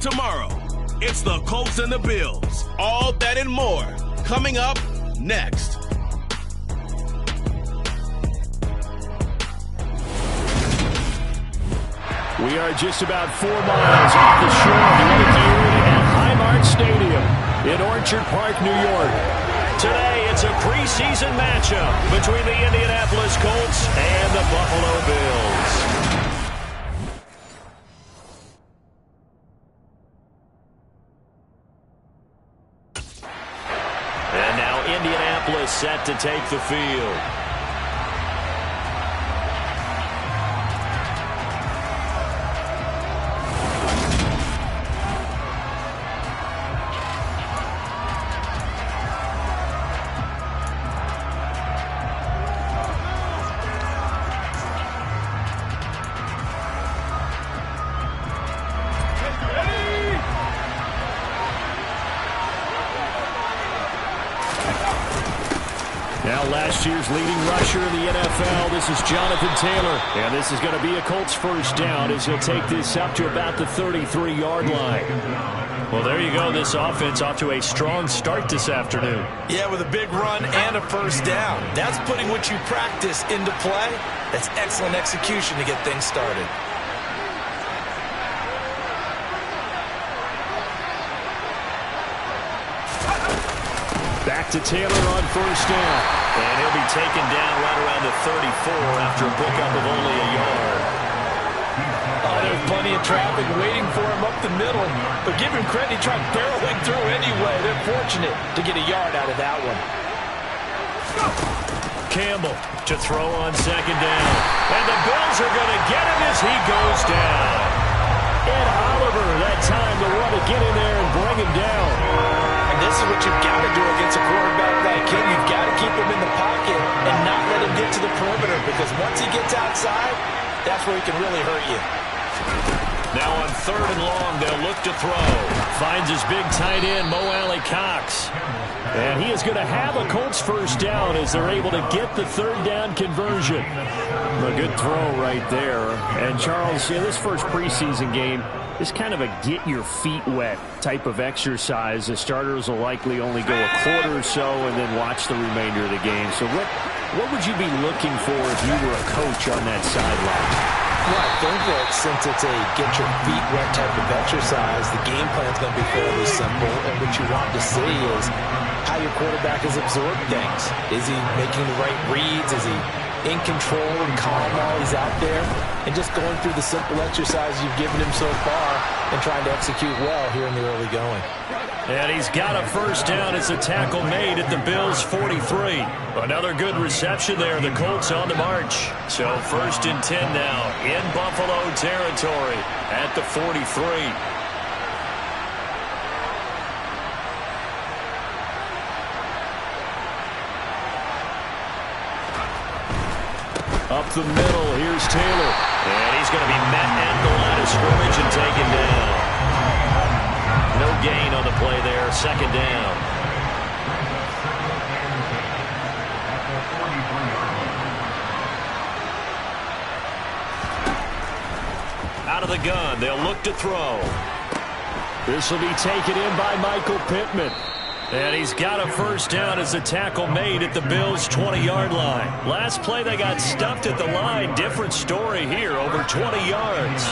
tomorrow. It's the Colts and the Bills. All that and more coming up next. We are just about 4 miles off the shore of Lake Erie at Highmark Stadium in Orchard Park, New York. Today, it's a preseason matchup between the Indianapolis Colts and the Buffalo Bills. And now Indianapolis set to take the field. Now last year's leading rusher in the NFL, this is Jonathan Taylor. And this is going to be a Colts first down as he'll take this up to about the 33-yard line. Well, there you go. This offense off to a strong start this afternoon. Yeah, with a big run and a first down. That's putting what you practice into play. That's excellent execution to get things started. Back to Taylor on first down. And he'll be taken down right around the 34 after a pickup of only a yard. Oh, there's plenty of traffic waiting for him up the middle. But give him credit, he tried barreling through anyway. They're fortunate to get a yard out of that one. Campbell to throw on second down. And the Bills are going to get him as he goes down. Ed Oliver that time to want to get in there and bring him down. And this is what you've got to do against a quarterback like him. You've got to keep him in the pocket and not let him get to the perimeter, because once he gets outside, that's where he can really hurt you. Now on third and long, they'll look to throw. Finds his big tight end, Mo Alley-Cox. And he is going to have a Colts first down as they're able to get the third down conversion. A good throw right there. And Charles, this first preseason game is kind of a get-your-feet-wet type of exercise. The starters will likely only go a quarter or so and then watch the remainder of the game. So what would you be looking for if you were a coach on that sideline? Well, I think that since it's a get-your-feet-wet type of exercise, the game plan's going to be fairly simple. And what you want to see is how your quarterback has absorbed things. Is he making the right reads? Is he in control and calm while he's out there? And just going through the simple exercise you've given him so far and trying to execute well here in the early going. And he's got a first down as a tackle made at the Bills' 43. Another good reception there. The Colts on the march. So first and 10 now in Buffalo territory at the 43. Up the middle, here's Taylor. And he's going to be met at the line of scrimmage and taken down. No gain on the play there, second down. Out of the gun, they'll look to throw. This will be taken in by Michael Pittman. And he's got a first down as a tackle made at the Bills' 20-yard line. Last play, they got stuffed at the line. Different story here, over 20 yards.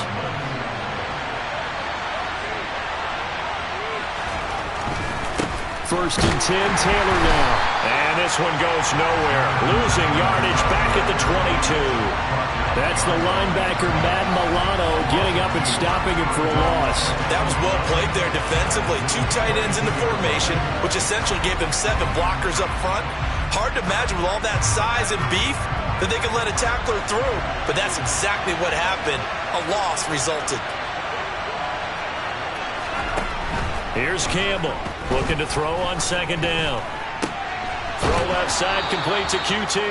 First and 10, Taylor now. And this one goes nowhere. Losing yardage back at the 22. That's the linebacker, Matt Milano, getting up and stopping him for a loss. That was well played there defensively. Two tight ends in the formation, which essentially gave them 7 blockers up front. Hard to imagine with all that size and beef that they could let a tackler through. But that's exactly what happened. A loss resulted. Here's Campbell looking to throw on second down. Throw left side, complete to QT.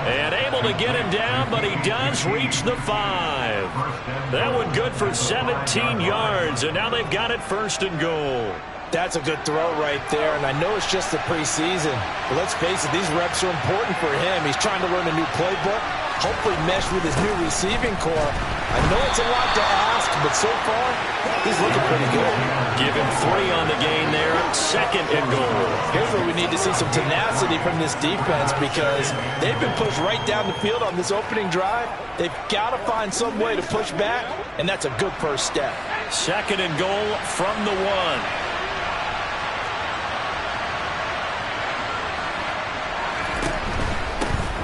And able to get him down, but he does reach the 5. That one good for 17 yards, and now they've got it first and goal. That's a good throw right there, and I know it's just the preseason, but let's face it, these reps are important for him. He's trying to learn a new playbook, hopefully mesh with his new receiving core, I know it's a lot to ask, but so far, he's looking pretty good. Give him 3 on the gain there. 2nd and goal. Here's where we need to see some tenacity from this defense because they've been pushed right down the field on this opening drive. They've got to find some way to push back, and that's a good first step. 2nd and goal from the 1.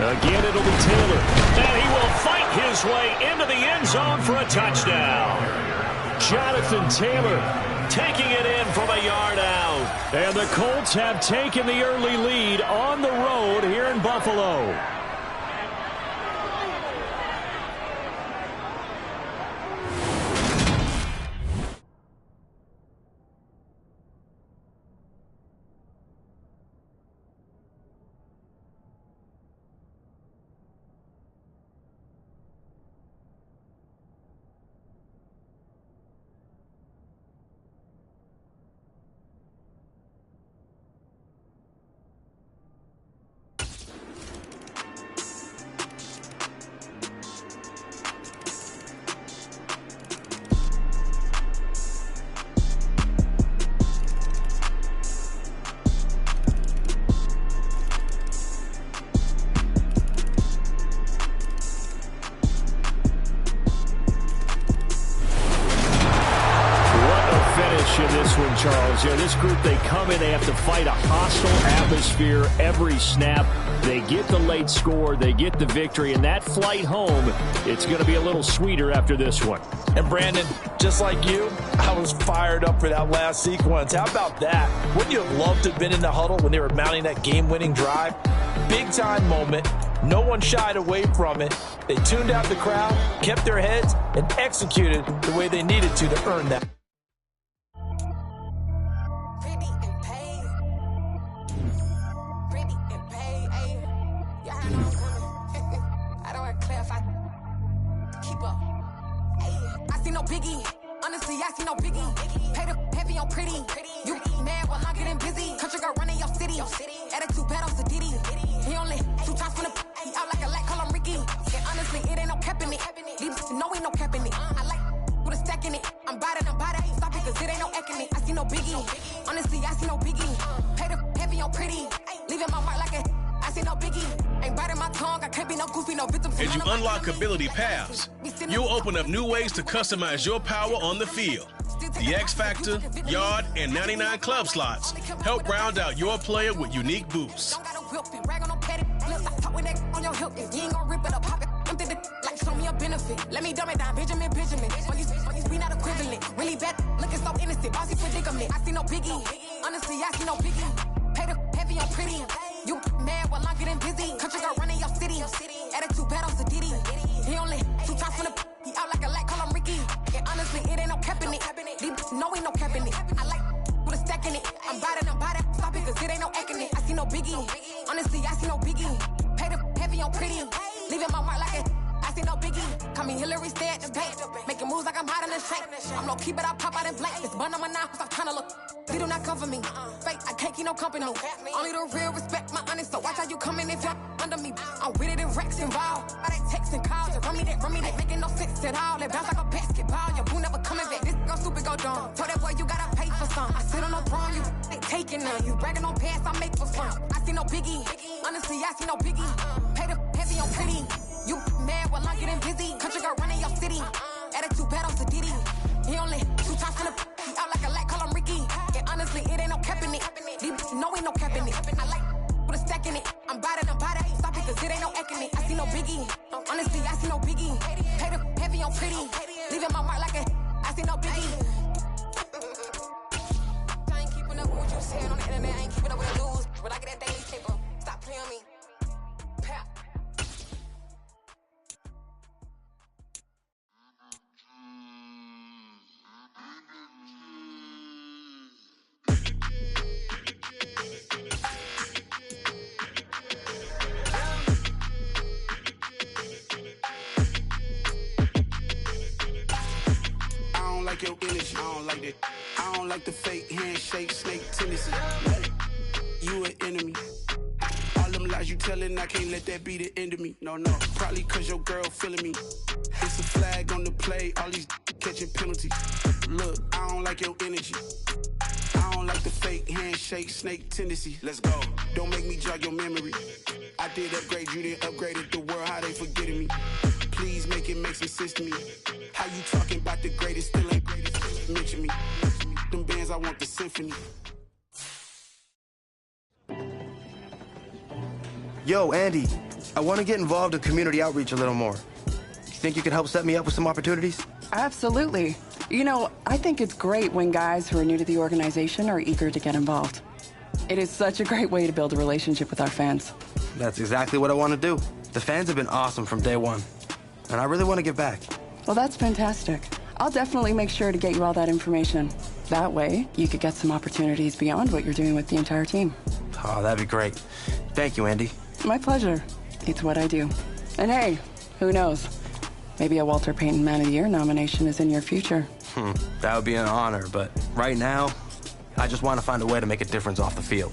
Again, it'll be Taylor. And he will fight his way into the end zone for a touchdown. Jonathan Taylor taking it in from a yard out. And the Colts have taken the early lead on the road here in Buffalo. In this one, Charles. Yeah, this group, they come in, they have to fight a hostile atmosphere every snap. They get the late score, they get the victory, and that flight home, it's going to be a little sweeter after this one. And Brandon, just like you, I was fired up for that last sequence. How about that? Wouldn't you have loved to have been in the huddle when they were mounting that game-winning drive? Big-time moment. No one shied away from it. They tuned out the crowd, kept their heads, and executed the way they needed to earn that. Honestly, I see no biggie. Pay the heavy on pretty. You mad while I'm getting busy. Country girl running your city. Attitude bad on Sadiddy. He only 2 times from the he out like a light, call him Ricky. And honestly, it ain't no cap in it. Leave no ain't no cap in it. I like with a stack in it. I'm biting. Stop it, cause it ain't no acting it. I see no biggie. Honestly, I see no biggie. Pay the heavy on pretty. Leaving my mark like a I see no biggie. Ain't biting my tongue. I can't be no goofy, no victim. As you unlock ability paths, you'll open up new ways to customize your power on the field. The X Factor, Yard, and 99 Club slots help round out your player with unique boosts. Let me dumb it down, Benjamin. When you be not equivalent. Really bad, looking so innocent. Bossy predicament. I see no biggie. Honestly, I see no biggie. Pay the heavy on pretty. You mad while I'm getting busy. Country girl running your city. Attitude bad on Sadiddy. He only 2 times from the he out like a light, call him Ricky. And honestly, it ain't no cap in it. No ain't no cap in it. I like with a stack in it. I'm biting. Stop it, cause it ain't no acting it. I see no biggie. Honestly, I see no biggie. Pay the heavy on pretty. Leaving my mark like a I see no biggie. Call me Hillary, stay at the bank. Making moves like I'm hiding in shape. I'm low key, but I pop out in blank. It's bun on my knife, I'm trying to look. They do not come for me. Fake, I can't keep no company. Only the real respect my honest. So watch how you coming if you're under me. I'm with it and Rex involved. I they texting calls. Run me that making no sense at all. They bounce like a basketball. Your boo never coming back. This go stupid, go dumb. Told that boy you gotta pay for some. I sit on no throne, you they taking none. You bragging on past, I make for fun. I see no biggie. Honestly, I see no biggie. Pay the heavy on pretty. You mad while I'm getting busy. Country girl running your city. Attitude bad on Sadiddy. He only 2 times from the he out like a light, call him Ricky. And honestly, it ain't no cap in it. No ain't no cap in it. I like with a stack in it. I'm biting. Stop it, cause it ain't no acting it. I see no biggie. Honestly, I see no biggie. Pay the heavy on pretty. Leaving my mark like a I see no biggie. I ain't keeping up with what you saying on the internet. I ain't keeping up with the news. But I get that daily paper. Stop playing on me. Pap. Your energy, I don't like that. I don't like the fake handshake, snake tendency. You an enemy. All them Lies you telling, I can't let that be the end of me. No, probably cause your girl feeling me. It's a flag on the play, all these catching penalties. Look, I don't like your energy. I don't like the fake handshake, snake tendency. Let's go. Don't make me jog your memory. I did upgrade, you didn't upgrade it. The world, how they forgetting me. Please make it make some sense to me. How you talking about the greatest, still ain't greatest? Mention me. Them bands, I want the symphony. Yo, Andy, I want to get involved in community outreach a little more. You think you could help set me up with some opportunities? Absolutely. You know, I think it's great when guys who are new to the organization are eager to get involved. It is such a great way to build a relationship with our fans. That's exactly what I want to do. The fans have been awesome from day one, and I really want to give back. Well, that's fantastic. I'll definitely make sure to get you all that information. That way, you could get some opportunities beyond what you're doing with the entire team. Oh, that'd be great. Thank you, Andy. My pleasure. It's what I do. And hey, who knows? Maybe a Walter Payton Man of the Year nomination is in your future. That would be an honor, but right now, I just want to find a way to make a difference off the field.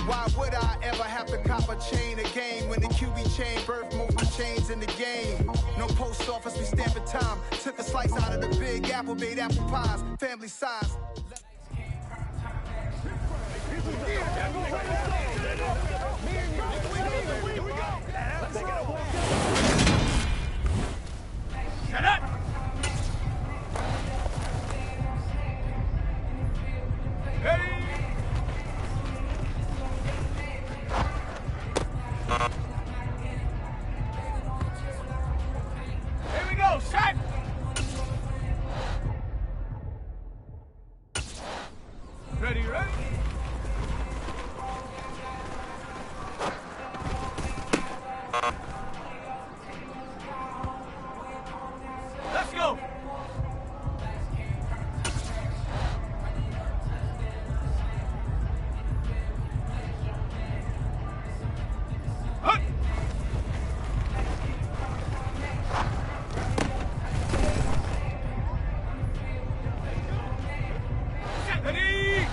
Why would I ever have to cop a chain again when the QB chain birthed most of the chains in the game? No post office, we stamping time. Took a slice out of the big apple, made apple pies, family size. Shut up! Here we go, shot! Ready? Let's go! Ready?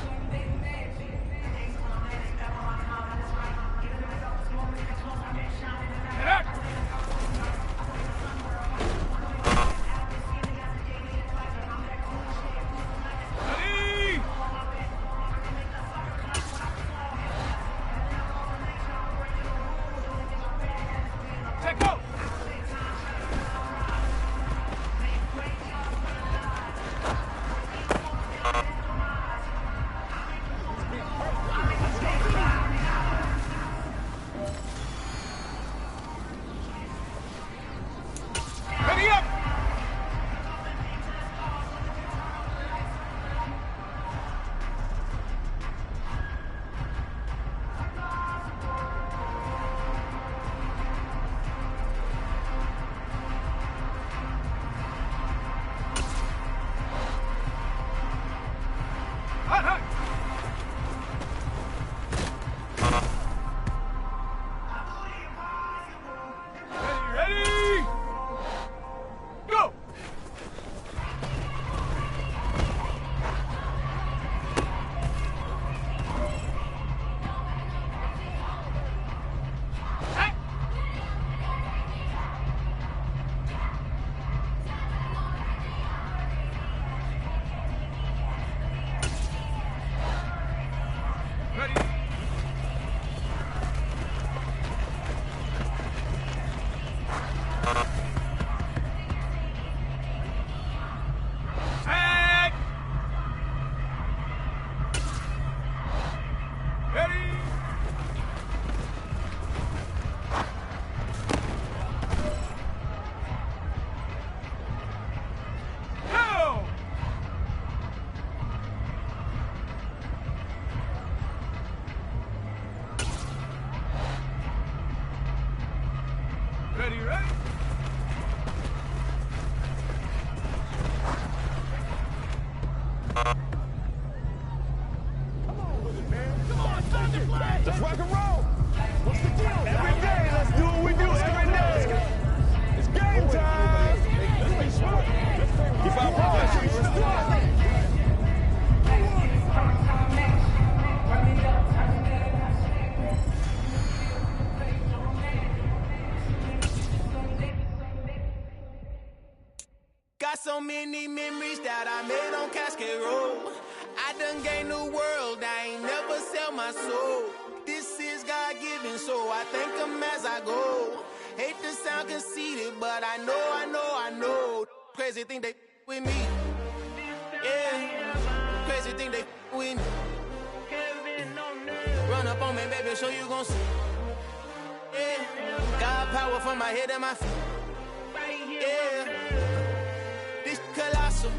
so many memories that I made on Cascade Road. I done gained the world, I ain't never sell my soul. This is God-given, so I thank him as I go. Hate to sound conceited, but I know. Crazy think they with me. Yeah, crazy think they with me. Run up on me, baby, show you gon' see. Yeah, God power from my head and my feet. Yeah, this colossal.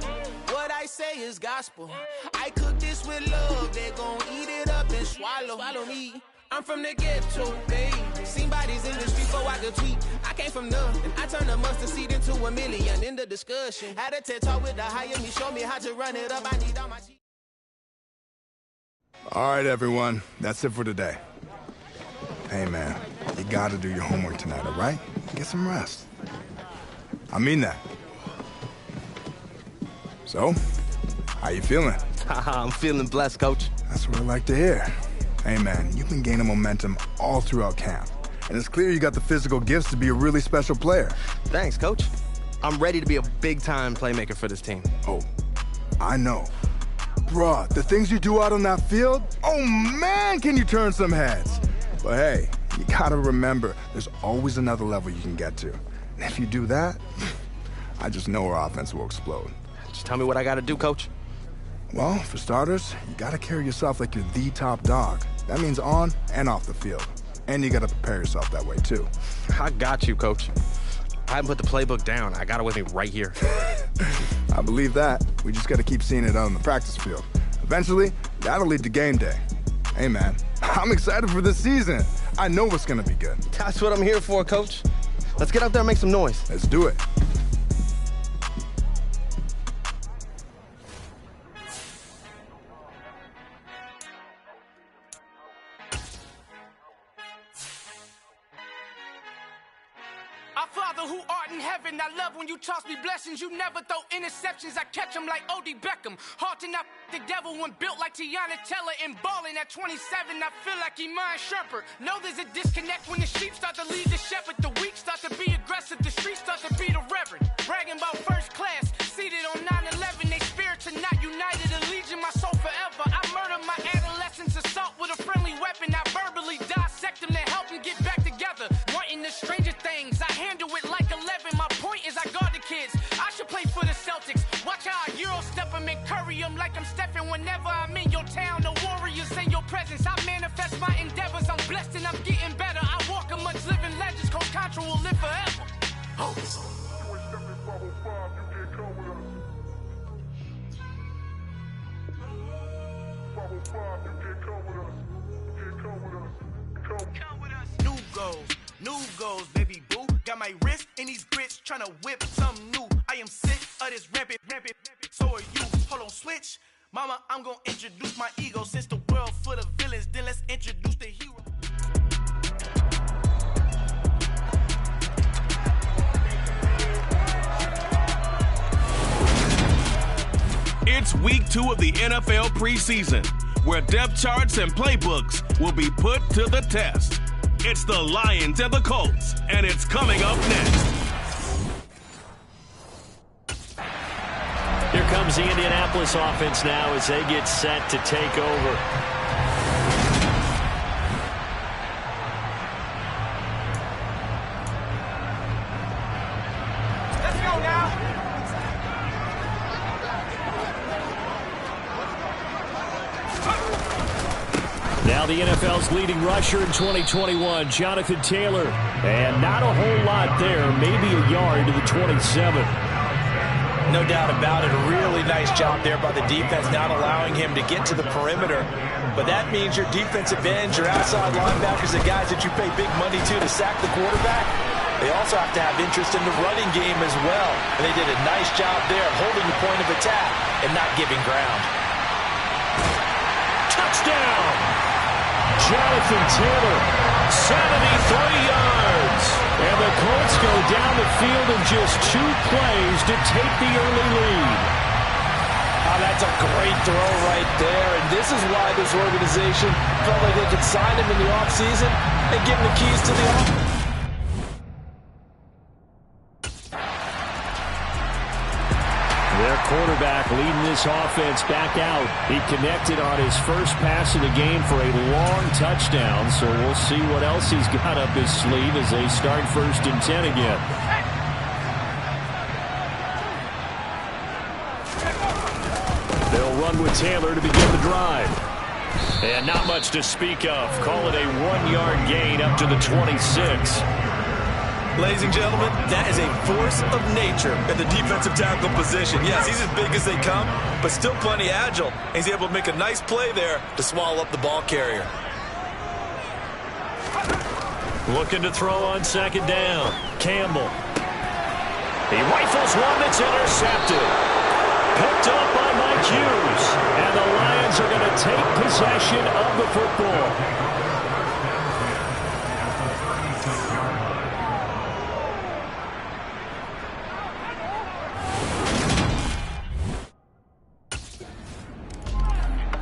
What I say is gospel. I cook this with love, they gon' eat it up and swallow me. I'm from the ghetto, babe. Seen bodies in the street before I could tweet. I came from nothing. I turned a mustard seed into a million in the discussion. Had a TED talk with the higher me, show me how to run it up. I need all my cheese. All right, everyone. That's it for today. Hey, man, you gotta do your homework tonight, all right? Get some rest. I mean that. So, how you feeling? I'm feeling blessed, Coach. That's what I like to hear. Hey, man, you've been gaining momentum all throughout camp. And it's clear you got the physical gifts to be a really special player. Thanks, Coach. I'm ready to be a big-time playmaker for this team. Oh, I know. Bruh, the things you do out on that field, oh man, can you turn some heads. But hey, you gotta remember, there's always another level you can get to. And if you do that, I just know our offense will explode. Just tell me what I gotta do, Coach. Well, for starters, you gotta carry yourself like you're the top dog. That means on and off the field. And you gotta prepare yourself that way, too. I got you, Coach. I haven't put the playbook down. I got it with me right here. I believe that. We just gotta keep seeing it on the practice field. Eventually, that'll lead to game day. Hey, man, I'm excited for this season. I know it's gonna be good. That's what I'm here for, Coach. Let's get out there and make some noise. Let's do it. Our Father who art in heaven, I love when you toss me blessings. You never throw interceptions, I catch them like O.D. Beckham. Hard to not the devil when built like Tiana Teller and balling at 27. I feel like Iman Shumpert. Know there's a disconnect when the sheep start to lead the shepherd. The weak start to be aggressive, the streets start to be the reverend. Bragging about first class, seated on 9/11. They spirits are not united, allegiance my soul forever. I murder my adolescence, assault with a friendly weapon. I verbally dissect them to help them get back together. Wanting the stranger things, I handle it like 11. My point is I guard the kids. I should play for the Celtics. Watch how I Euro step them and curry them like I'm Stephen. Whenever I'm in your town, the Warriors in your presence. I manifest my endeavors. I'm blessed and I'm getting better. I walk amongst living legends. Coach Contra will live forever. Oh. New goals, baby boo. Got my wrist in these grits, tryna whip something new. I am sick of this rampant. So are you. Hold on, switch. Mama, I'm gonna introduce my ego. Since the world full of villains, then let's introduce the hero. It's week 2 of the NFL preseason, where depth charts and playbooks will be put to the test. It's the Lions and the Colts, and it's coming up next. Here comes the Indianapolis offense now as they get set to take over. Let's go now. Now the NFL's leading rusher in 2021, Jonathan Taylor. And not a whole lot there, maybe a yard to the 27. No doubt about it. A really nice job there by the defense, not allowing him to get to the perimeter. But that means your defensive ends, your outside linebackers, the guys that you pay big money to sack the quarterback, they also have to have interest in the running game as well. And they did a nice job there of holding the point of attack and not giving ground. Touchdown! Jonathan Taylor, 73 yards. And the Colts go down the field in just 2 plays to take the early lead. Oh, that's a great throw right there. And this is why this organization felt like they could sign him in the offseason and give him the keys to the offense. Their quarterback leading this offense back out. He connected on his first pass of the game for a long touchdown, so we'll see what else he's got up his sleeve as they start 1st and 10 again. They'll run with Taylor to begin the drive. And not much to speak of. Call it a 1-yard gain up to the 26. Ladies and gentlemen, that is a force of nature at the defensive tackle position. Yes, he's as big as they come, but still plenty agile. He's able to make a nice play there to swallow up the ball carrier. Looking to throw on 2nd down. Campbell. He rifles one that's intercepted. Picked up by Mike Hughes. And the Lions are going to take possession of the football.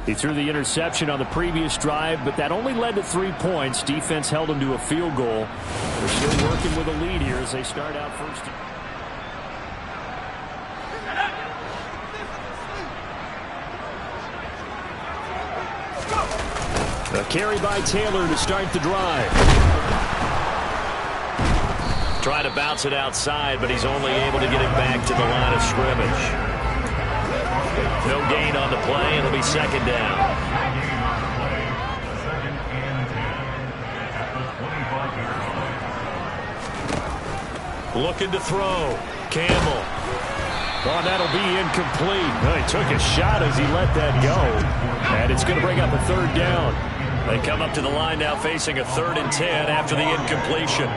He threw the interception on the previous drive, but that only led to 3 points. Defense held him to a field goal. They're still working with a lead here as they start out 1st. A carry by Taylor to start the drive. Trying to bounce it outside, but he's only able to get it back to the line of scrimmage. No gain on the play. It'll be 2nd down. Looking to throw. Campbell. Oh, that'll be incomplete. Well, he took a shot as he let that go. And it's going to bring up a 3rd down. They come up to the line now facing a 3rd and 10 after the incompletion.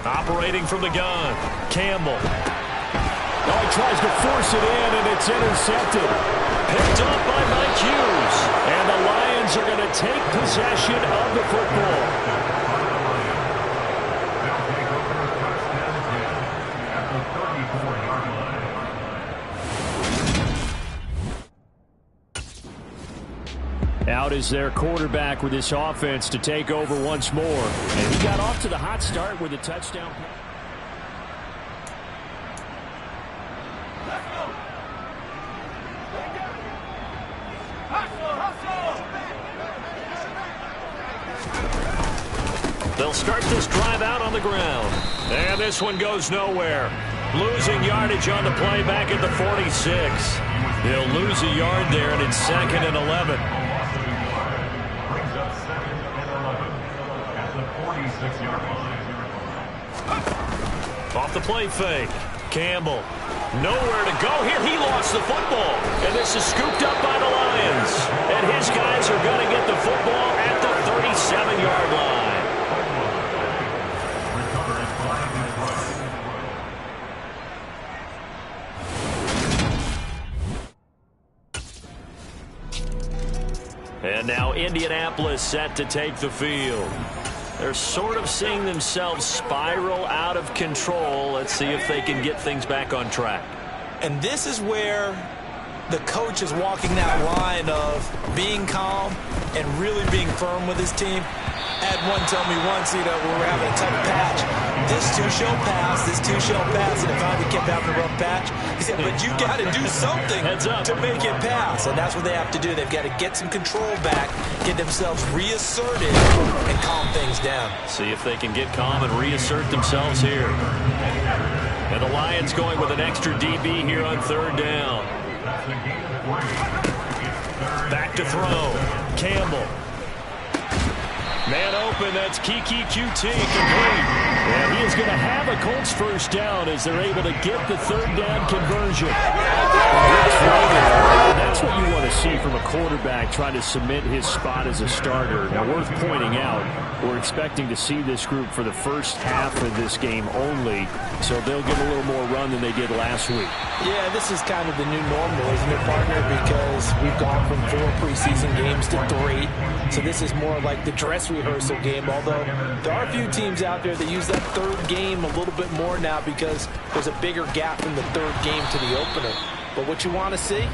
Operating from the gun. Campbell. Oh, he tries to force it in, and it's intercepted. Picked up by Mike Hughes. And the Lions are going to take possession of the football. Out is their quarterback with this offense to take over once more. And he got off to the hot start with a touchdown. They'll start this drive out on the ground. And this one goes nowhere. Losing yardage on the play back at the 46. They'll lose a yard there, and it's 2nd and 11. Off the play fake. Campbell. Nowhere to go here. He lost the football. And this is scooped up by the Lions. And his guys are going to get the football at the 37-yard line. And now Indianapolis set to take the field. They're sort of seeing themselves spiral out of control. Let's see if they can get things back on track. And this is where the coach is walking that line of being calm and really being firm with his team. I had one tell me once, when we were having a tough patch, this two shall pass, and it finally kept having a rough patch. He said, but you got to do something to make it pass, and that's what they have to do. They've got to get some control back, get themselves reasserted, and calm things down. See if they can get calm and reassert themselves here. And the Lions going with an extra DB here on 3rd down. Back to throw. Campbell. Man open, that's Kiki QT complete. And he is going to have a Colts 1st down as they're able to get the 3rd down conversion. That's what you want to see from a quarterback trying to cement his spot as a starter. Now, worth pointing out, we're expecting to see this group for the first half of this game only, so they'll get a little more run than they did last week. Yeah, this is kind of the new normal, isn't it, partner? Because we've gone from 4 preseason games to 3. So this is more like the dress rehearsal game, although there are a few teams out there that use that 3rd game a little bit more now because there's a bigger gap from the 3rd game to the opener. But what you want to see?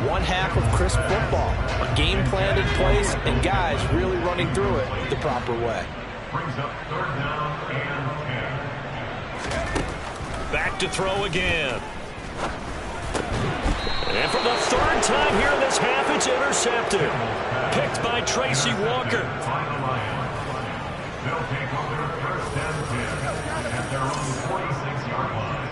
1 half of crisp football, a game plan in place, and guys really running through it the proper way. Brings up 3rd down and 10. to throw again. And for the third time here in this half, it's intercepted. Picked by Tracy Walker. They'll take over first and 10 at their own 46-yard line.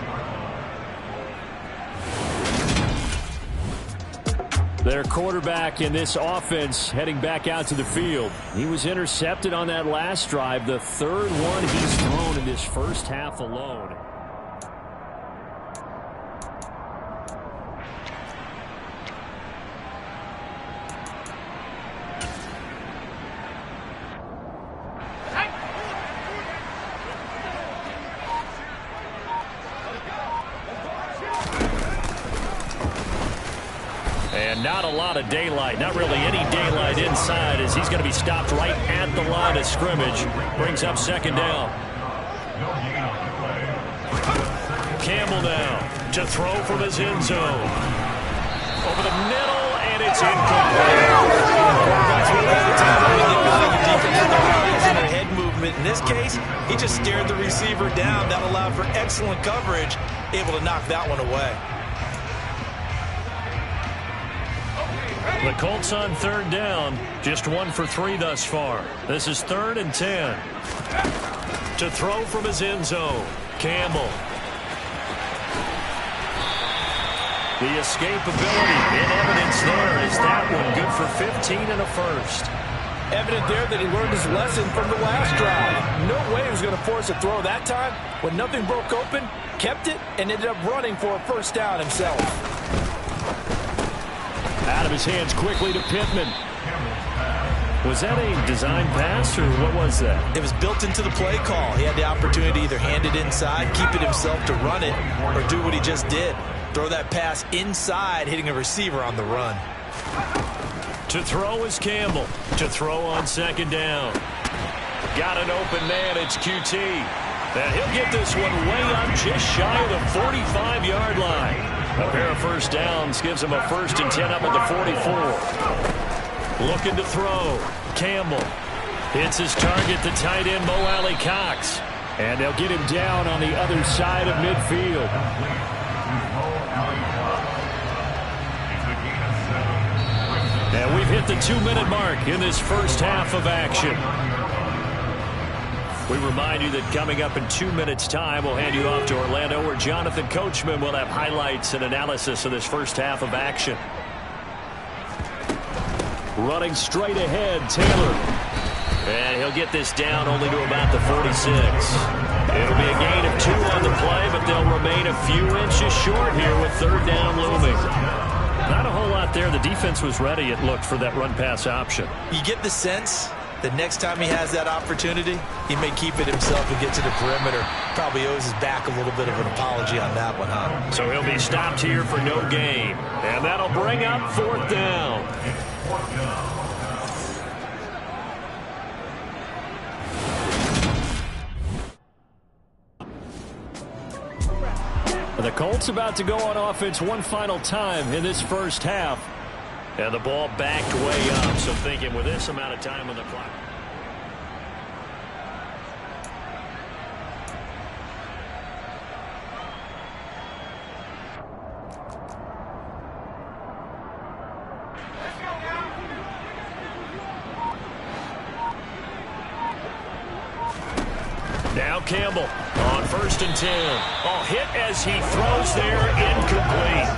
Their quarterback in this offense heading back out to the field. He was intercepted on that last drive, the third one he's thrown in this first half alone. And not a lot of daylight, not really any daylight inside, as he's going to be stopped right at the line of scrimmage. Brings up second down. Campbell now to throw from his end zone. Over the middle, and it's incomplete. Head movement. In this case, he just stared the receiver down. That allowed for excellent coverage, able to knock that one away. The Colts on third down, just 1 for 3 thus far. This is 3rd and 10. To throw from his end zone, Campbell. The escapability in evidence there is that one good for 15 and a first. Evident there that he learned his lesson from the last drive. No way he was going to force a throw that time. When nothing broke open, kept it, and ended up running for a first down himself. Out of his hands quickly to Pittman. Was that a design pass, or what was that? It was built into the play call. He had the opportunity to either hand it inside, keep it himself to run it, or do what he just did. Throw that pass inside, hitting a receiver on the run. To throw is Campbell. To throw on second down. Got an open man. It's QT. And he'll get this one way up just shy of the 45-yard line. A pair of first downs gives him a 1st and 10 up at the 44. Looking to throw. Campbell hits his target, the tight end, Mo Alley Cox. And they'll get him down on the other side of midfield. And we've hit the 2-minute mark in this first half of action. We remind you that coming up in 2 minutes' time, we'll hand you off to Orlando, where Jonathan Coachman will have highlights and analysis of this first half of action. Running straight ahead, Taylor. And he'll get this down only to about the 46. It'll be a gain of 2 on the play, but they'll remain a few inches short here with third down looming. Not a whole lot there. The defense was ready, it looked, for that run-pass option. You get the sense that next time he has that opportunity, he may keep it himself and get to the perimeter. Probably owes his back a little bit of an apology on that one, huh? So he'll be stopped here for no gain. And that'll bring up 4th down. The Colts about to go on offense one final time in this first half. And the ball backed way up, so thinking with this amount of time on the clock. Now Campbell on 1st and 10. Oh, hit as he throws there, incomplete.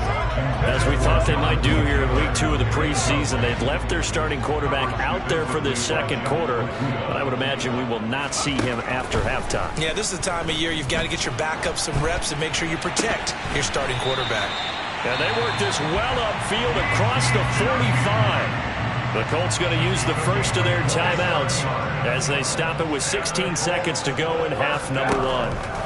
As we thought they might do here in week 2 of the preseason, they've left their starting quarterback out there for this second quarter, but I would imagine we will not see him after halftime. Yeah, this is the time of year you've got to get your backup some reps and make sure you protect your starting quarterback. And they work this well upfield across the 45. The Colts going to use the first of their timeouts as they stop it with 16 seconds to go in half number 1.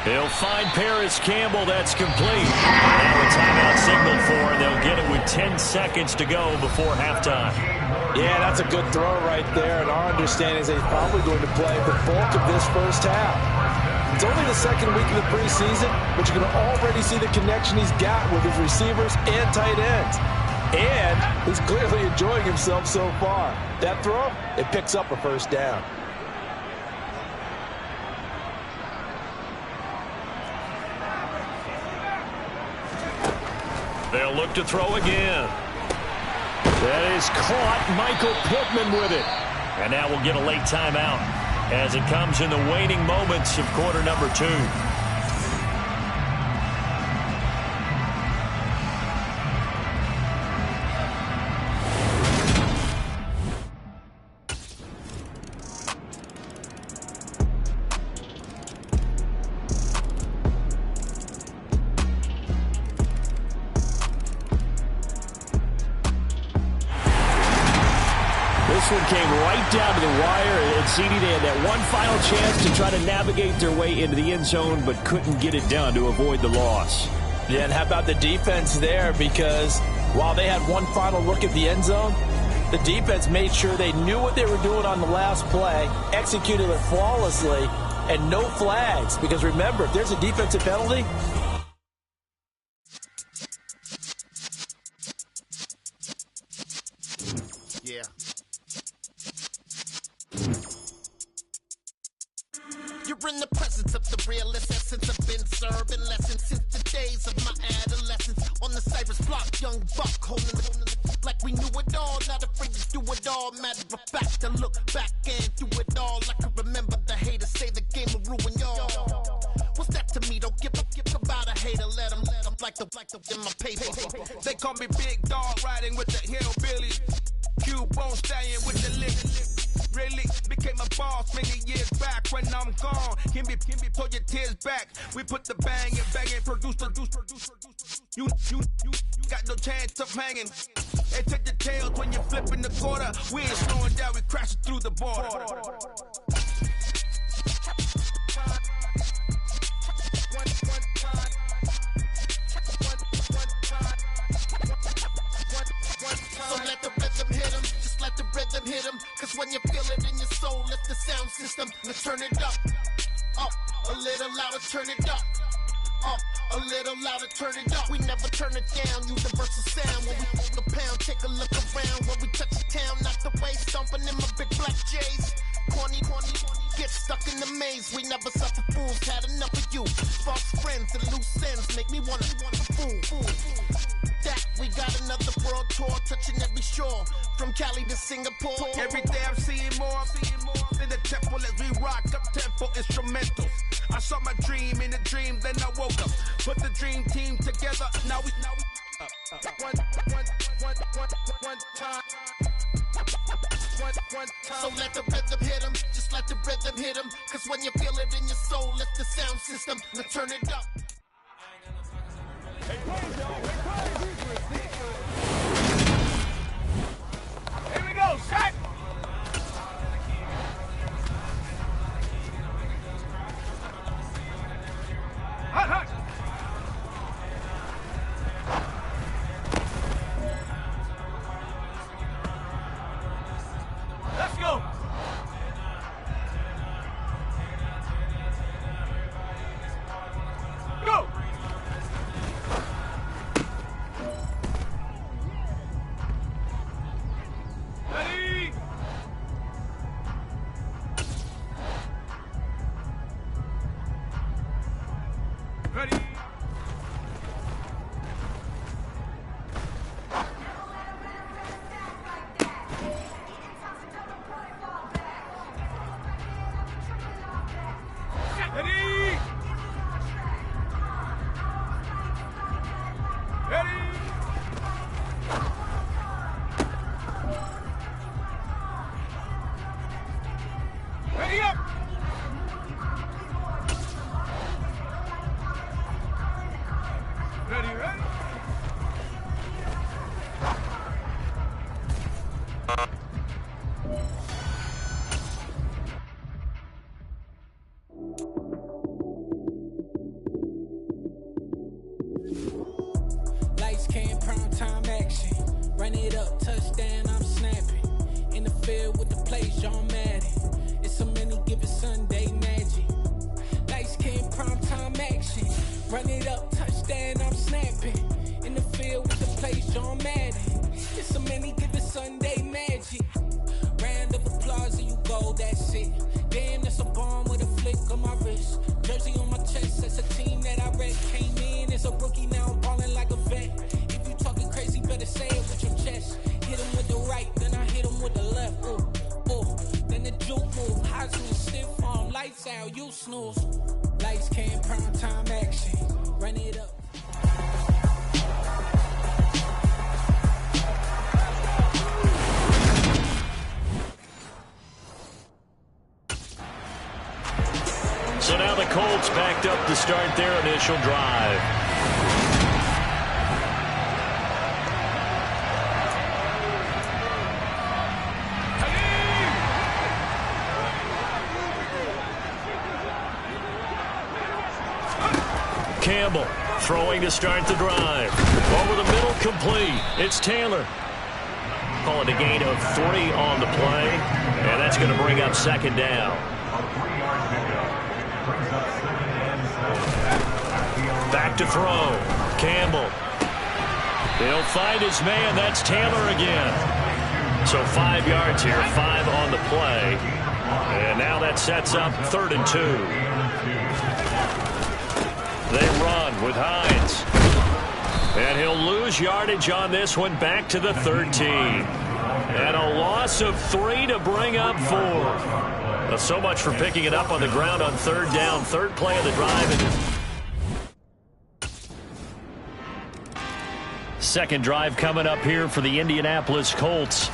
They'll find Paris Campbell. That's complete. Now a timeout signal for, and they'll get it with 10 seconds to go before halftime. Yeah, that's a good throw right there, and our understanding is he's probably going to play the bulk of this first half. It's only the second week of the preseason, but you can already see the connection he's got with his receivers and tight ends. And he's clearly enjoying himself so far. That throw, it picks up a first down. They'll look to throw again. That is caught. Michael Pittman with it. And now we'll get a late timeout as it comes in the waning moments of quarter number 2. This one came right down to the wire, and CD, they had that one final chance to try to navigate their way into the end zone, but couldn't get it done to avoid the loss. Yeah, and how about the defense there? Because while they had one final look at the end zone, the defense made sure they knew what they were doing on the last play, executed it flawlessly, and no flags. Because remember, if there's a defensive penalty, yeah. You're in the presence of the realest essence. I've been serving lessons since the days of my adolescence. On the Cypress block, young buck holding it like we knew it all. Not afraid to do it all. Matter of fact, I look back and do it all. I can remember the haters say the game will ruin y'all. What's that to me? Don't give about a hater. Let them like the in my paper. They call me Big Dog, riding with the hillbillies. Q-Bone stallion with the lip. Really became a boss many years back. When I'm gone, can be pull your tears back. We put the bang and produce. You got no chance of hanging. And take the tails when you're flipping the quarter. We ain't slowing down, we crashing through the border. So let the rhythm hit him, just let the rhythm hit him. Cause when you feel it in your soul, lift the sound system. Let's turn it up, a little louder, turn it up, a little louder, turn it up. We never turn it down, universal sound. When we hold the pound, take a look around. When we touch the town, not the way, stomping in my big black J's. Corny, get stuck in the maze. We never suffer fools, had enough of you. False friends and loose ends make me wanna fool. That we got another world tour, touching every shore, from Cali to Singapore. Every day I'm seeing more in the temple as we rock up tempo instrumentals. I saw my dream in a dream, then I woke up. Put the dream team together. Now we one time. So let the rhythm hit him, just let the rhythm hit him. Cause when you feel it in your soul, lift the sound system, let's turn it up. Here we go, set! Hot! Let's go! Go! Ready! Ready! Ready! Ready! Ready up! Ready, ready? Lights, cam, prime time action. Run it up, touchdown, I'm snapping. In the field with the plays, John Madden. It's so many, give it Sunday magic. Lights, cam, prime time action. Run it up, touchdown, I'm snapping. In the field with the plays, John Madden. It's so many, give it Sunday magic. Round of applause and you go, that's it. Damn, that's a bomb with a flick on my wrist. Jersey on my chest, that's a team that I read. Came in as a rookie, now I'm ballin' like a vet. If you style, you snooze. Lights, cam, prime time action. Run it up. So now the Colts backed up to start their initial drive. Campbell throwing to start the drive. Over the middle, complete. It's Taylor. Call it a gain of 3 on the play, and that's going to bring up second down. Back to throw. Campbell. He'll find his man. That's Taylor again. So 5 yards here, 5 on the play. And now that sets up 3rd and 2. They run with Hines. And he'll lose yardage on this one, back to the 13. And a loss of 3 to bring up 4. Well, so much for picking it up on the ground on 3rd down. 3rd play of the drive. Second drive coming up here for the Indianapolis Colts.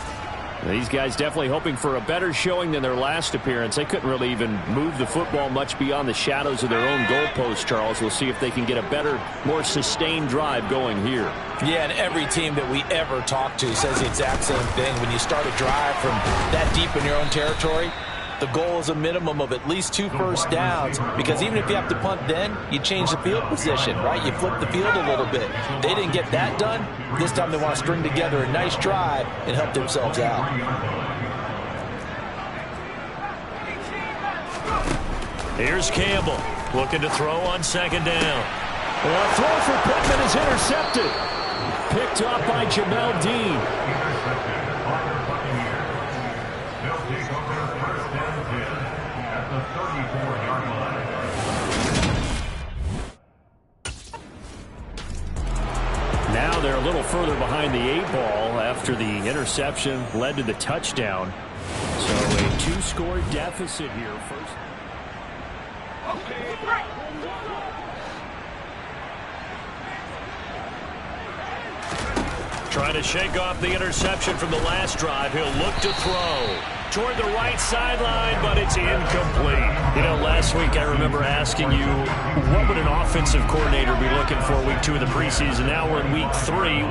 These guys definitely hoping for a better showing than their last appearance. They couldn't really even move the football much beyond the shadows of their own goalpost, Charles. We'll see if they can get a better, more sustained drive going here. Yeah, and every team that we ever talk to says the exact same thing. When you start a drive from that deep in your own territory, the goal is a minimum of at least 2 first downs, because even if you have to punt then, you change the field position, right? You flip the field a little bit. They didn't get that done. This time they want to string together a nice drive and help themselves out. Here's Campbell looking to throw on 2nd down. A throw for Pittman is intercepted. Picked off by Jamel Dean. Now they're a little further behind the 8 ball after the interception led to the touchdown. So a 2-score deficit here first. Trying to shake off the interception from the last drive. He'll look to throw toward the right sideline, but it's incomplete. You know, last week I remember asking you, what would an offensive coordinator be looking for week 2 of the preseason? Now we're in week 3.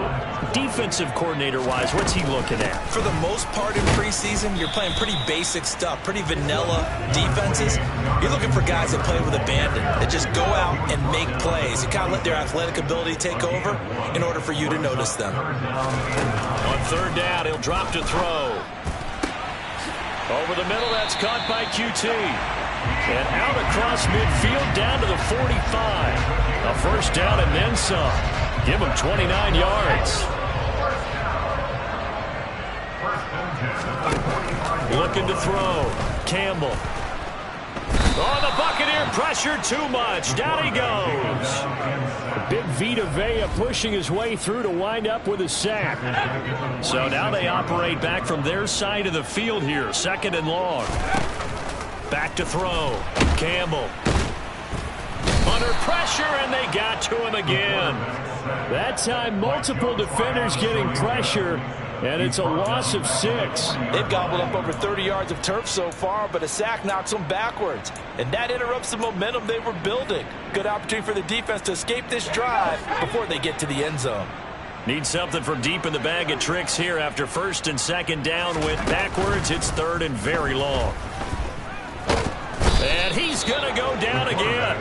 Defensive coordinator-wise, what's he looking at? For the most part in preseason, you're playing pretty basic stuff, pretty vanilla defenses. You're looking for guys that play with abandon, that just go out and make plays. You kind of let their athletic ability take over in order for you to notice them. On 3rd down, he'll drop to throw. Over the middle, that's caught by QT. And out across midfield, down to the 45. A first down and then some. Give him 29 yards. Looking to throw. Campbell. Oh, the Buccaneer pressure too much. Down he goes. Big Vita Vea pushing his way through to wind up with a sack. So now they operate back from their side of the field here. 2nd and long. Back to throw. Campbell. Under pressure, and they got to him again. That time, multiple defenders getting pressure. And it's a loss of 6. They've gobbled up over 30 yards of turf so far, but a sack knocks them backwards. And that interrupts the momentum they were building. Good opportunity for the defense to escape this drive before they get to the end zone. Need something from deep in the bag of tricks here after 1st and 2nd down. Went backwards. It's 3rd and very long. And he's going to go down again.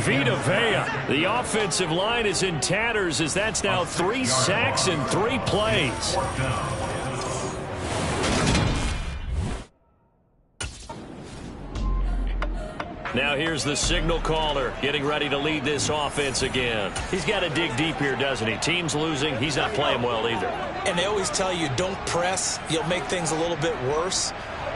Vita Vea. The offensive line is in tatters as that's now 3 sacks in 3 plays. Now here's the signal caller getting ready to lead this offense again. He's got to dig deep here, doesn't he? Team's losing. He's not playing well either. And they always tell you don't press. You'll make things a little bit worse.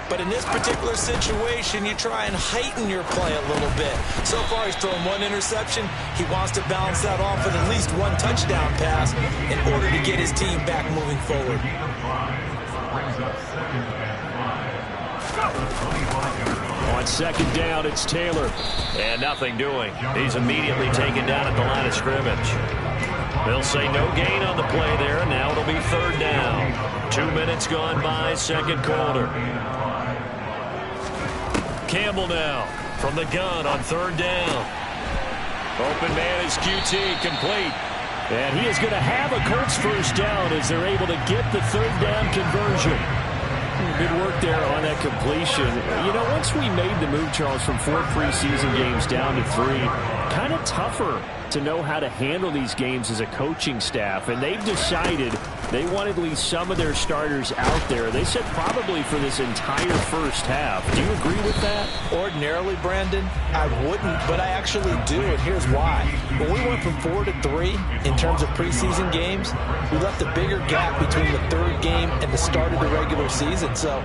But in this particular situation, you try and heighten your play a little bit. So far, he's thrown 1 interception. He wants to balance that off with at least 1 touchdown pass in order to get his team back moving forward. On second down, it's Taylor. And nothing doing. He's immediately taken down at the line of scrimmage. They'll say no gain on the play there. Now it'll be third down. 2 minutes gone by, second quarter. Campbell now from the gun on third down. Open man is QT, complete. And he is going to have a Colts first down as they're able to get the third down conversion. Good work there on that completion. You know, once we made the move, Charles, from 4 preseason games down to 3, kind of tougher to know how to handle these games as a coaching staff. And they've decided they want at least some of their starters out there. They said probably for this entire first half. Do you agree with that? Ordinarily, Brandon, I wouldn't, but I actually do, and here's why. When we went from 4 to 3 in terms of preseason games, we left a bigger gap between the third game and the start of the regular season. So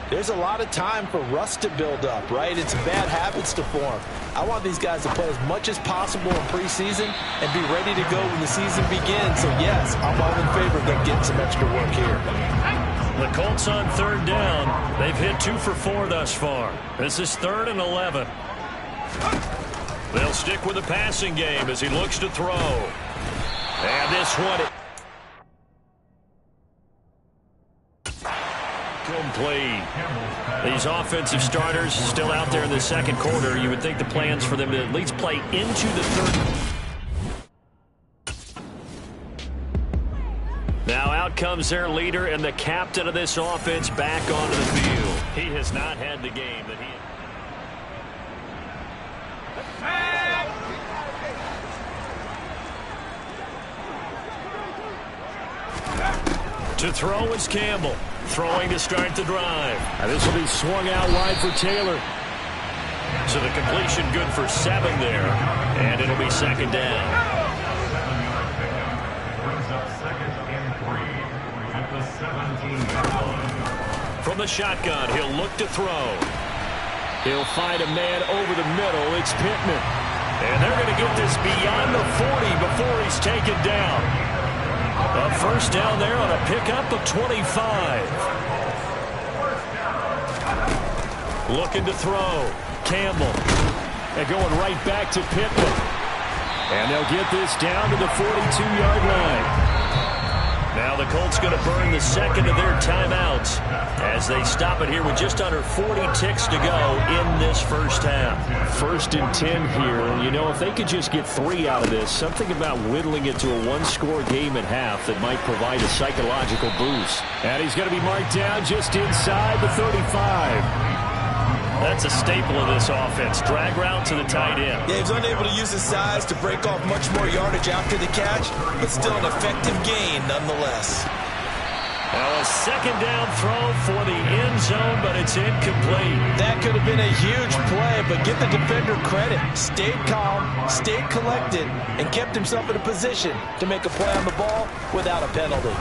there's a lot of time for rust to build up, right? It's bad habits to form. I want these guys to play as much as possible in preseason and be ready to go when the season begins. So, yes, I'm all in favor of them getting some extra work here. The Colts on third down. They've hit 2 for 4 thus far. This is 3rd and 11. They'll stick with the passing game as he looks to throw. And this one... complete. These offensive starters still out there in the second quarter. You would think the plans for them to at least play into the third. Now out comes their leader and the captain of this offense back onto the field. He has not had the game that he... To throw is Campbell. Throwing to start the drive. And this will be swung out wide for Taylor. So the completion good for 7 there. And it'll be second down. Brings up 2nd and 3 at the 17-yard line. From the shotgun, he'll look to throw. He'll find a man over the middle. It's Pittman. And they're going to get this beyond the 40 before he's taken down. A first down there on a pickup of 25. Looking to throw. Campbell. And going right back to Pittman. And they'll get this down to the 42-yard line. Now the Colts going to burn the second of their timeouts as they stop it here with just under 40 ticks to go in this first half. 1st and 10 here. You know, if they could just get 3 out of this, something about whittling it to a 1-score game at half that might provide a psychological boost. And he's going to be marked down just inside the 35. That's a staple of this offense. Drag route to the tight end. Yeah, he was unable to use his size to break off much more yardage after the catch, but still an effective gain nonetheless. Now a second down throw for the end zone, but it's incomplete. That could have been a huge play, but give the defender credit. Stayed calm, stayed collected, and kept himself in a position to make a play on the ball without a penalty.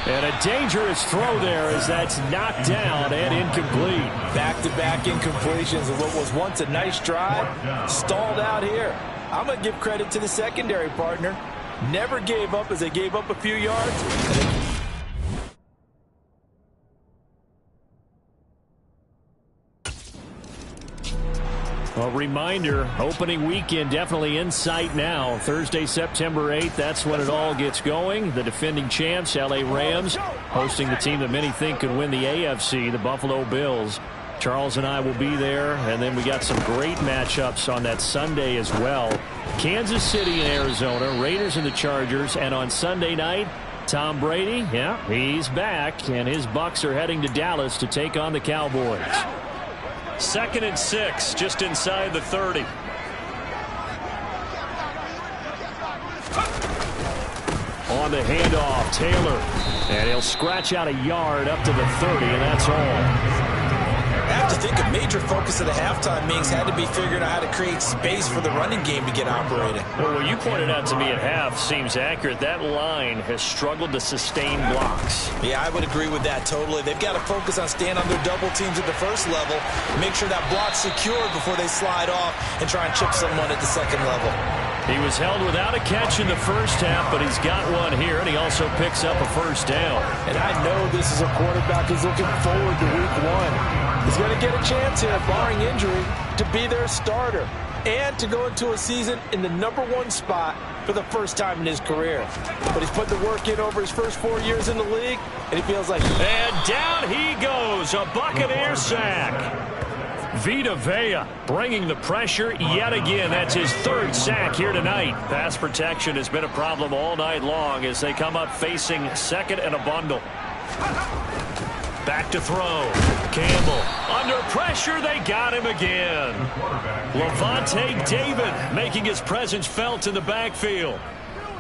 And a dangerous throw there as that's knocked down and incomplete. Back-to-back incompletions of what was once a nice drive, stalled out here. I'm going to give credit to the secondary partner. Never gave up as they gave up a few yards. A reminder, opening weekend definitely in sight now. Thursday, September 8th, that's when it all gets going. The defending champs, LA Rams, hosting the team that many think could win the AFC, the Buffalo Bills. Charles and I will be there, and then we got some great matchups on that Sunday as well. Kansas City and Arizona, Raiders and the Chargers, and on Sunday night, Tom Brady, yeah, he's back, and his Bucs are heading to Dallas to take on the Cowboys. 2nd and 6, just inside the 30. On the handoff, Taylor. And he'll scratch out a yard up to the 30, and that's all. I have to think a major focus of the halftime meetings had to be figuring out how to create space for the running game to get operating. Well, what you pointed out to me at half seems accurate. That line has struggled to sustain blocks. Yeah, I would agree with that totally. They've got to focus on staying on their double teams at the first level, make sure that block's secured before they slide off and try and chip someone at the second level. He was held without a catch in the first half, but he's got one here, and he also picks up a first down. And I know this is a quarterback who's looking forward to week 1. He's going to get a chance here, barring injury, to be their starter and to go into a season in the #1 spot for the first time in his career. But he's put the work in over his first 4 years in the league, and he feels like... And down he goes, a Buccaneer sack. Vita Vea bringing the pressure yet again. That's his 3rd sack here tonight. Pass protection has been a problem all night long as they come up facing 2nd and a bundle. Back to throw. Campbell under pressure. They got him again. Levante David making his presence felt in the backfield.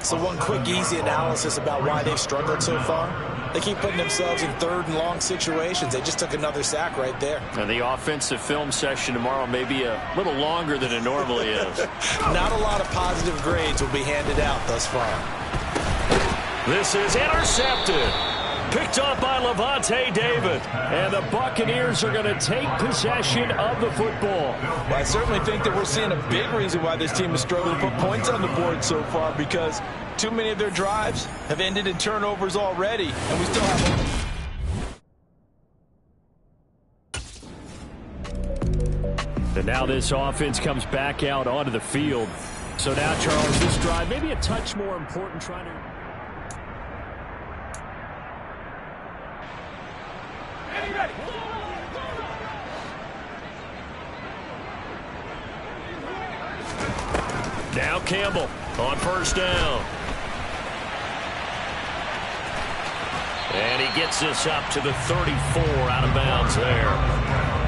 So one quick, easy analysis about why they've struggled so far. They keep putting themselves in 3rd and long situations. They just took another sack right there. And the offensive film session tomorrow may be a little longer than it normally is. Not a lot of positive grades will be handed out thus far. This is intercepted. Picked up by Levante David. And the Buccaneers are going to take possession of the football. Well, I certainly think that we're seeing a big reason why this team has struggled to put points on the board so far, because too many of their drives have ended in turnovers already, and we still have... And now this offense comes back out onto the field. So now, Charles, this drive maybe a touch more important trying to... Now Campbell on first down. And he gets this up to the 34 out of bounds there.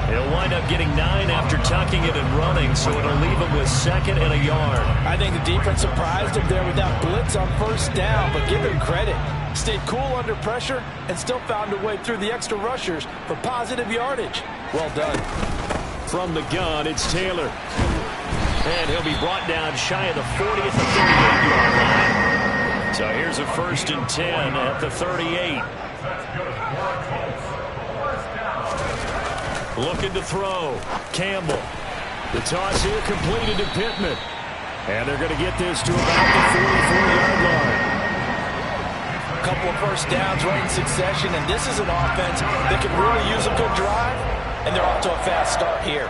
He'll wind up getting 9 after tucking it and running, so it'll leave him with 2nd and a yard. I think the defense surprised him there with that blitz on first down, but give him credit. Stayed cool under pressure and still found a way through the extra rushers for positive yardage. Well done. From the gun, it's Taylor. And he'll be brought down shy of the 40th and 38-yard line. So here's a 1st and 10 at the 38. Looking to throw. Campbell. The toss here completed to Pittman. And they're going to get this to about the 44-yard line. A couple of first downs right in succession, and this is an offense that can really use a good drive, and they're off to a fast start here.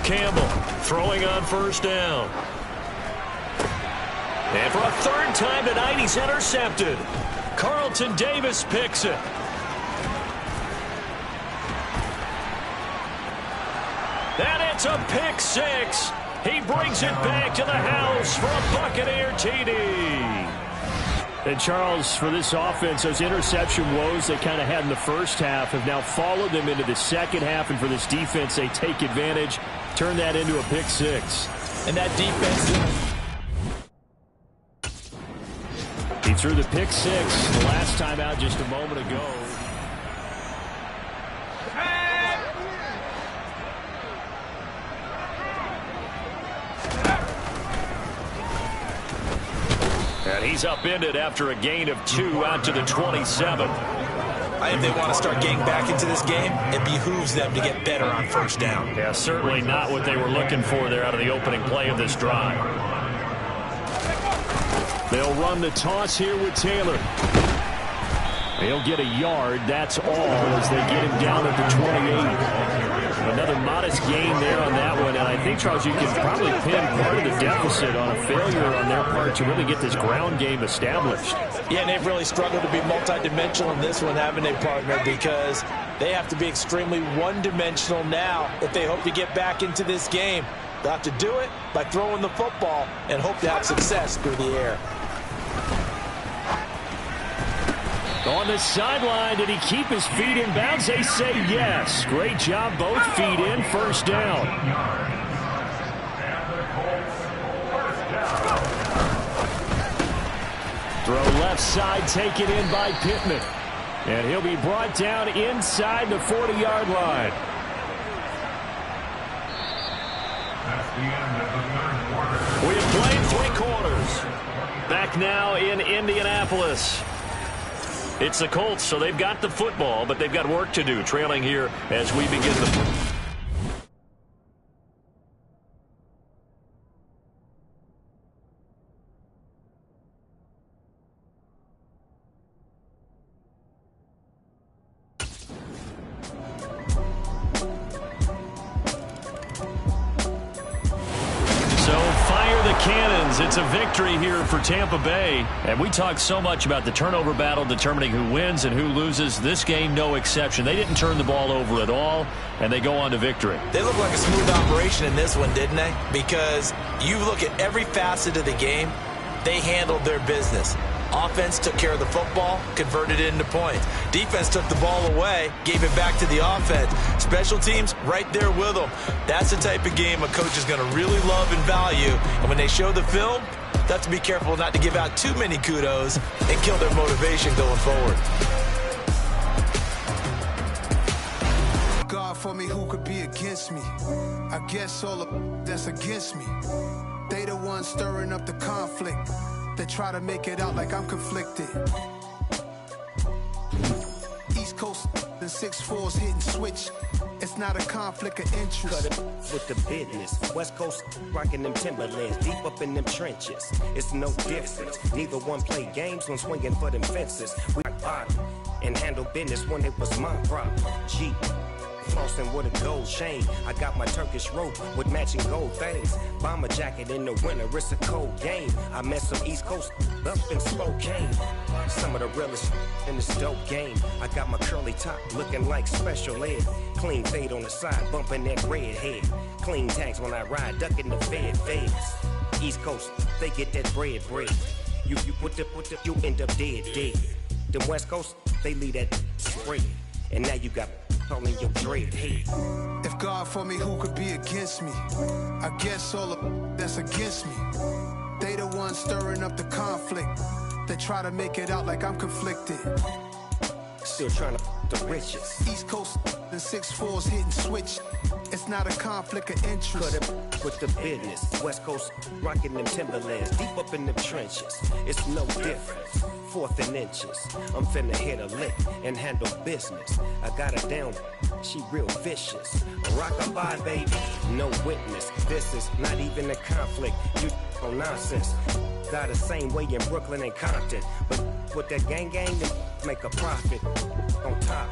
Campbell throwing on first down. And for a 3rd time tonight, he's intercepted. Carlton Davis picks it. And it's a pick 6. He brings it back to the house for a Buccaneer TD. And Charles, for this offense, those interception woes they kind of had in the first half have now followed them into the second half. And for this defense, they take advantage, turn that into a pick 6. And that defense... He threw the pick 6 the last time out just a moment ago. And he's upended after a gain of 2 out to the 27. If they want to start getting back into this game, it behooves them to get better on first down. Yeah, certainly not what they were looking for there out of the opening play of this drive. They'll run the toss here with Taylor. He'll get a yard. That's all as they get him down at the 28. Another modest gain there on that one. And I think, Charles, you can probably pin part of the deficit on a failure on their part to really get this ground game established. Yeah, and they've really struggled to be multidimensional in this one, haven't they, partner? Because they have to be extremely one-dimensional now if they hope to get back into this game. They'll have to do it by throwing the football and hope to have success through the air. On the sideline, did he keep his feet in bounds? They say yes. Great job, both feet in, first down. Throw left side, taken in by Pittman. And he'll be brought down inside the 40-yard line. We have played 3 quarters. Back now in Indianapolis. It's the Colts, so they've got the football, but they've got work to do, trailing here as we begin the... Cannons. It's a victory here for Tampa Bay. And we talked so much about the turnover battle determining who wins and who loses. This game, no exception. They didn't turn the ball over at all, and they go on to victory. They look like a smooth operation in this one, didn't they? Because you look at every facet of the game, they handled their business. Offense took care of the football, converted it into points. Defense took the ball away, gave it back to the offense. Special teams, right there with them. That's the type of game a coach is going to really love and value. And when they show the film, they have to be careful not to give out too many kudos and kill their motivation going forward. God for me, who could be against me? I guess all of that's against me. They the ones stirring up the conflict. They try to make it out like I'm conflicted. East Coast and 6'4s hitting switch. It's not a conflict of interest. Cut it with the business. West Coast rocking them Timberlands, deep up in them trenches. It's no difference. Neither one play games when swinging for them fences. We bottom and handle business when it was my problem. G. Flossing with a gold chain. I got my Turkish rope with matching gold things. Bomber jacket in the winter, it's a cold game. I met some East Coast up in Spokane. Some of the realest in this dope game. I got my curly top looking like special ed. Clean fade on the side, bumping that red head. Clean tags when I ride, ducking the feds. East Coast, they get that bread. You you end up dead. Them West Coast, they leave that spread. And now you got calling your dread head. If God for me, who could be against me? I guess all of that's against me. They the ones stirring up the conflict. They try to make it out like I'm conflicted. Still trying to the riches. East Coast and 6'4s hitting switch. It's not a conflict of interest. Cut it with the business. West Coast rocking them Timberlands, deep up in them trenches. It's no difference. 4th and inches. I'm finna hit a lick and handle business. I got her down. She real vicious. Rock-a-bye, baby. No witness. This is not even a conflict. You on nonsense. Got the same way in Brooklyn and Compton. But with that gang, make a profit. On top,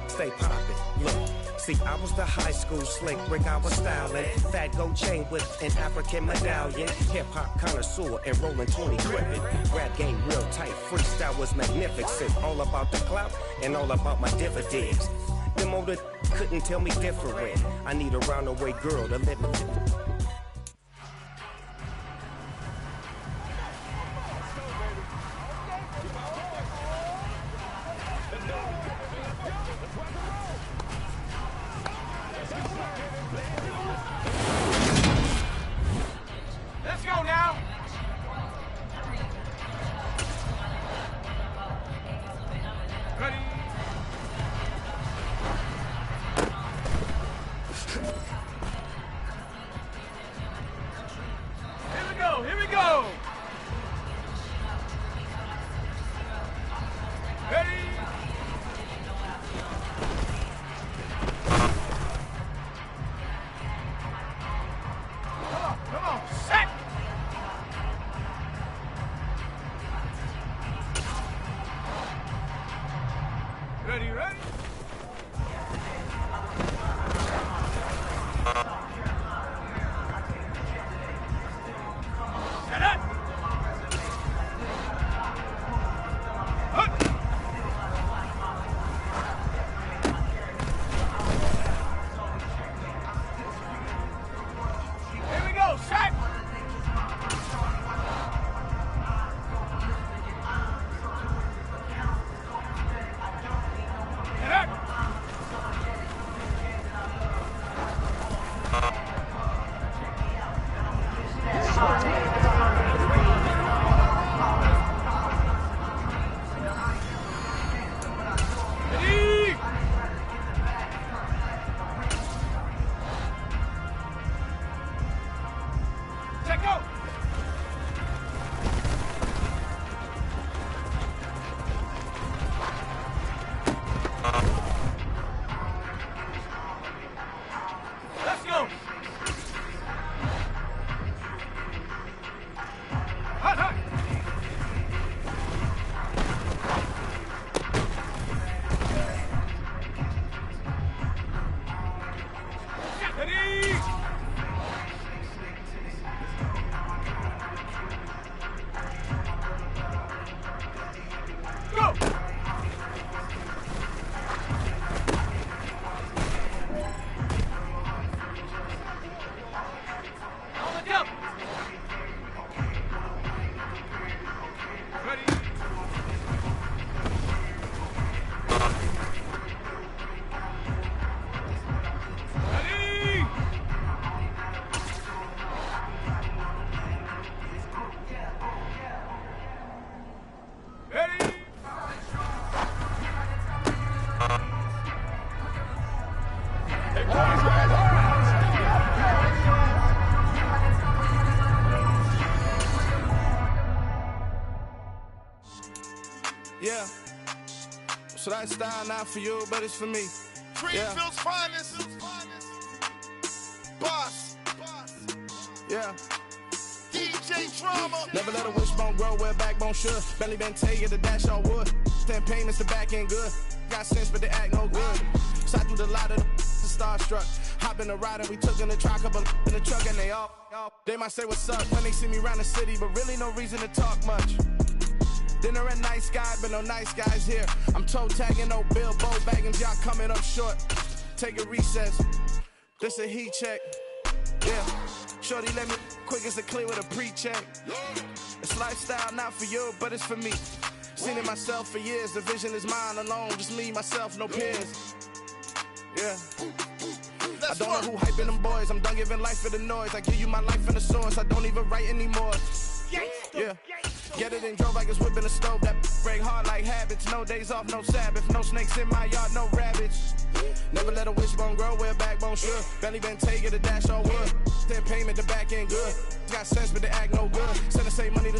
stay poppin'. Look, see, I was the high school slick brick, I was styling. Fat gold chain with an African medallion. Hip-hop connoisseur and rolling 20 gripping. Rap game real tight, freestyle was magnificent. All about the clout and all about my dividends. Them older couldn't tell me different. I need a roundaway girl to live with. This lifestyle not for you, but it's for me. Greenfield's finest. Boss. Yeah. DJ Drama. Never let a wishbone grow where a backbone should. Belly been taking the dash all wood. 10 payments, the back end good. Got sense, but they act no good. Shot through the lot of the starstruck. Hop in the ride and we took in the truck, couple in the truck and they all. They might say what's up when they see me around the city, but really no reason to talk much. Dinner at Nice Guy, but no nice guys here. I'm toe tagging, no Bilbo baggins, y'all coming up short. Take a recess. This a heat check. Yeah. Shorty let me quick as a clear with a pre-check. It's lifestyle not for you, but it's for me. Seen it myself for years. The vision is mine alone. Just me, myself, no peers. Yeah. I don't know who hyping them boys. I'm done giving life for the noise. I give you my life in the source. I don't even write anymore. Yeah. Get it and drove like it's whipping a stove. That break hard like habits. No days off, no Sabbath. No snakes in my yard, no rabbits. Never let a wishbone grow where a backbone should. Belly been taking the dash all wood. 10 payment, the back end good. Got sense, but they act no good. Send the same money to